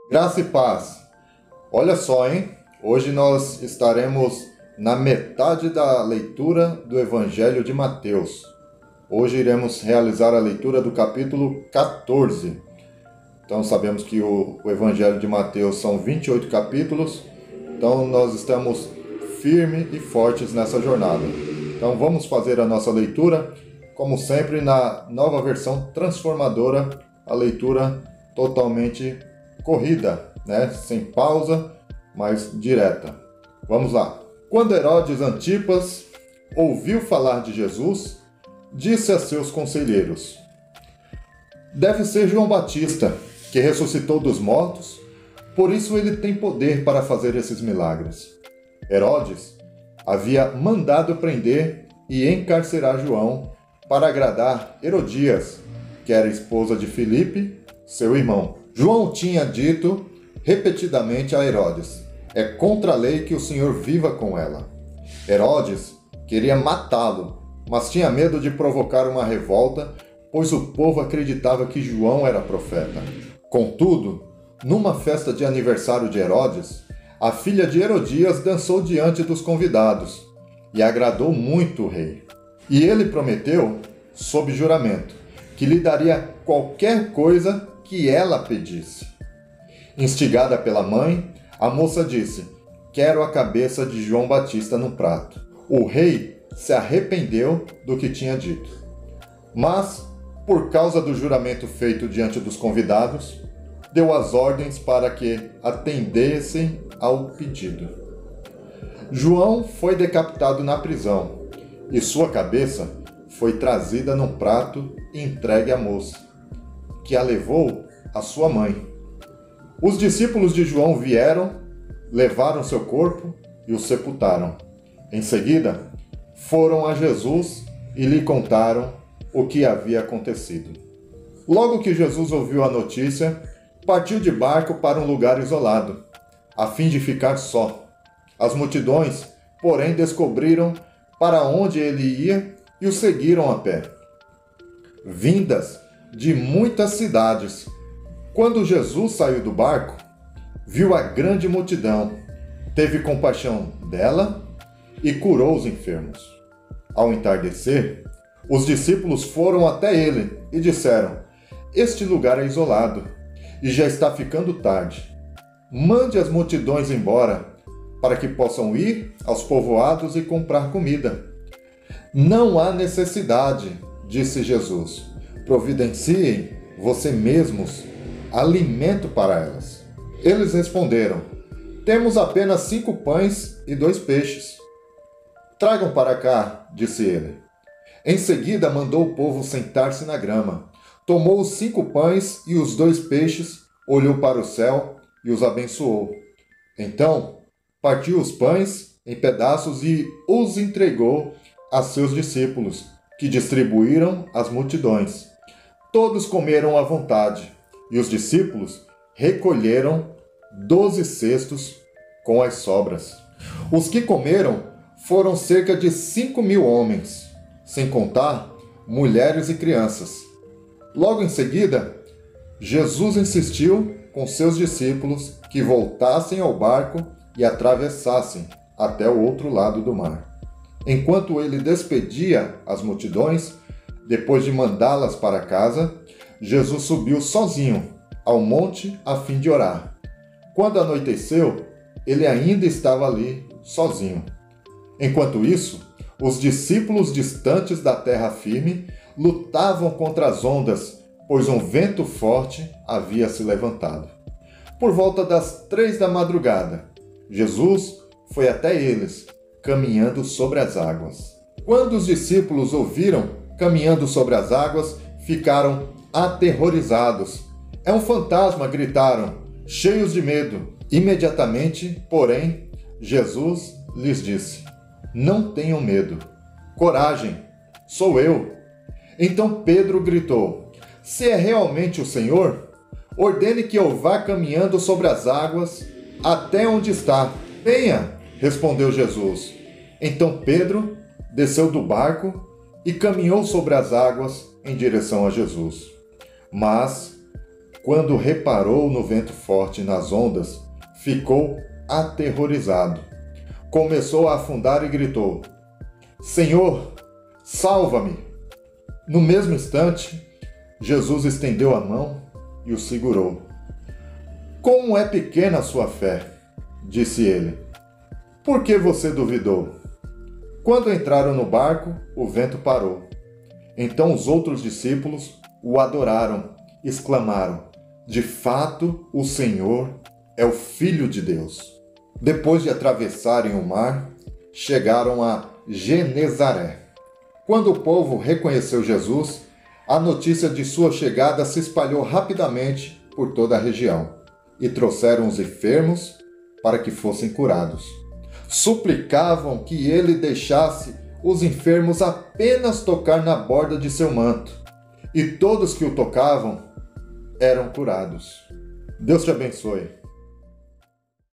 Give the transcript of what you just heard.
Graça e paz. Olha só, hein? Hoje nós estaremos na metade da leitura do Evangelho de Mateus. Hoje iremos realizar a leitura do capítulo 14. Então sabemos que o Evangelho de Mateus são 28 capítulos, então nós estamos firmes e fortes nessa jornada. Então vamos fazer a nossa leitura, como sempre, na nova versão transformadora, a leitura totalmente corrida, sem pausa, mas direta. Vamos lá. Quando Herodes Antipas ouviu falar de Jesus, disse a seus conselheiros: deve ser João Batista, que ressuscitou dos mortos, por isso ele tem poder para fazer esses milagres. Herodes havia mandado prender e encarcerar João para agradar Herodias, que era esposa de Filipe, seu irmão. João tinha dito repetidamente a Herodes: é contra a lei que o Senhor viva com ela. Herodes queria matá-lo, mas tinha medo de provocar uma revolta, pois o povo acreditava que João era profeta. Contudo, numa festa de aniversário de Herodes, a filha de Herodias dançou diante dos convidados e agradou muito o rei. E ele prometeu, sob juramento, que lhe daria qualquer coisa que ela pedisse. Instigada pela mãe, a moça disse: quero a cabeça de João Batista no prato. O rei se arrependeu do que tinha dito. Mas, por causa do juramento feito diante dos convidados, deu as ordens para que atendessem ao pedido. João foi decapitado na prisão, e sua cabeça foi trazida num prato e entregue à moça, que a levou à sua mãe. Os discípulos de João vieram, levaram seu corpo e o sepultaram. Em seguida, foram a Jesus e lhe contaram o que havia acontecido. Logo que Jesus ouviu a notícia, partiu de barco para um lugar isolado, a fim de ficar só. As multidões, porém, descobriram para onde ele ia e o seguiram a pé, vindas de muitas cidades. Quando Jesus saiu do barco, viu a grande multidão, teve compaixão dela e curou os enfermos. Ao entardecer, os discípulos foram até ele e disseram: este lugar é isolado e já está ficando tarde. Mande as multidões embora, para que possam ir aos povoados e comprar comida. Não há necessidade, disse Jesus. Providenciem você mesmos alimento para elas. Eles responderam: temos apenas 5 pães e 2 peixes. Tragam para cá, disse ele. Em seguida mandou o povo sentar-se na grama. Tomou os 5 pães e os 2 peixes, olhou para o céu e os abençoou. Então, partiu os pães em pedaços e os entregou a seus discípulos, que distribuíram às multidões. Todos comeram à vontade, e os discípulos recolheram 12 cestos com as sobras. Os que comeram foram cerca de 5.000 homens, sem contar mulheres e crianças. Logo em seguida, Jesus insistiu com seus discípulos que voltassem ao barco e atravessassem até o outro lado do mar. Enquanto ele despedia as multidões, depois de mandá-las para casa, Jesus subiu sozinho ao monte a fim de orar. Quando anoiteceu, ele ainda estava ali, sozinho. Enquanto isso, os discípulos distantes da terra firme lutavam contra as ondas, pois um vento forte havia se levantado. Por volta das 3 da madrugada, Jesus foi até eles, caminhando sobre as águas. Quando os discípulos ouviram caminhando sobre as águas, ficaram aterrorizados. É um fantasma, gritaram, cheios de medo. Imediatamente, porém, Jesus lhes disse: não tenham medo. Coragem, sou eu. Então Pedro gritou: se é realmente o Senhor, ordene que eu vá caminhando sobre as águas até onde está. Venha, respondeu Jesus. Então Pedro desceu do barco e caminhou sobre as águas em direção a Jesus. Mas, quando reparou no vento forte e nas ondas, ficou aterrorizado. Começou a afundar e gritou: Senhor, salva-me! No mesmo instante, Jesus estendeu a mão e o segurou. Como é pequena a sua fé, disse ele. Por que você duvidou? Quando entraram no barco, o vento parou. Então os outros discípulos o adoraram, exclamaram: De fato, o Senhor é o Filho de Deus. Depois de atravessarem o mar, chegaram a Genezaré. Quando o povo reconheceu Jesus, a notícia de sua chegada se espalhou rapidamente por toda a região e trouxeram os enfermos para que fossem curados. Suplicavam que ele deixasse os enfermos apenas tocar na borda de seu manto, e todos que o tocavam eram curados. Deus te abençoe.